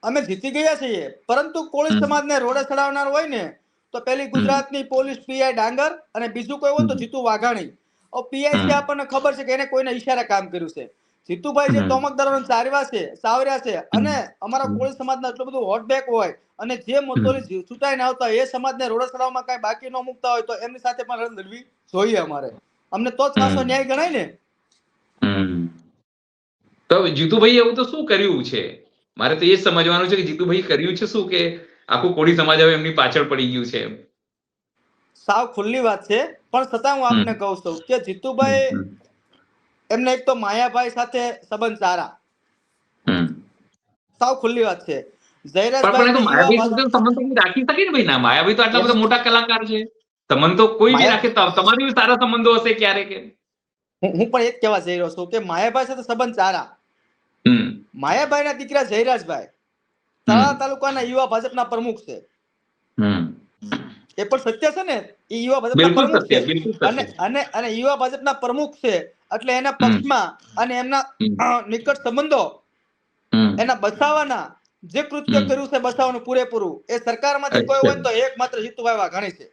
અમે જીતી ગયા છીએ, પરંતુ કોળી સમાજને રોડે ચડાવનાર હોય ને તો પેલી ગુજરાતની પોલીસ પીઆઈ ડાંગર અને બીજું કોઈ હોય તો જીતુ વાઘાણી. પીઆઈ છે આપણને ખબર છે કે એને કોઈને ઈશારે કામ કર્યું છે. જીતુભાઈ જે તોમકદારોને સાવર્યા છે અને અમારા કોળી સમાજના એટલું બધું હોટબેક હોય અને જે મતોલી ચૂંટાઈને આવતા એ સમાજને રોડે ચડાવવામાં કઈ બાકી ન મૂકતા હોય તો એમની સાથે પણ લડત લડવી જોઈએ અમારે. અમને તો જ સાચો ન્યાય ગણાય ને. તો જીતુભાઈ એવું તો શું કર્યું છે? મારે તો એ સમજવાનું છે કે જીતુભાઈ કર્યું છે શું કે આખું કોળી સમાજ હવે એમની પાછળ પડી ગયું છે? સાવ ખુલ્લી વાત છે, પણ છતાં હું આપને કહું છું કે જીતુભાઈ એમને એક તો માયાભાઈ સાથે સંબંધ સારા, સાવ ખુલ્લી વાત છે. જયરાજભાઈ ને માયાભાઈ સંબંધ રાખી શકે ને ભાઈ. ના, માયાભાઈ તો આટલા બધા મોટા કલાકાર છે, સંબંધ તો કોઈ બી રાખે. તમારી બી સારા સંબંધો હશે ક્યારેક. હું પણ એ જ કહેવા જઈ રહ્યો છું કે માયાભાઈ સાથે સંબંધ સારા. માયાભાઈ ના દીકરા જયરાજભાઈ તળાજા તાલુકાના યુવા ભાજપના પ્રમુખ છે. એ પણ સત્ય છે ને, એ યુવા ભાજપના પ્રમુખ છે અને યુવા ભાજપના પ્રમુખ છે એટલે એના પક્ષમાં અને એમના નિકટ સંબંધો એના બચાવવાના જે કૃત્ય કર્યું છે બચાવવાનું પૂરેપૂરું એ સરકારમાંથી કોઈ હોય તો એકમાત્ર જીતુભાઈ વાઘાણી છે.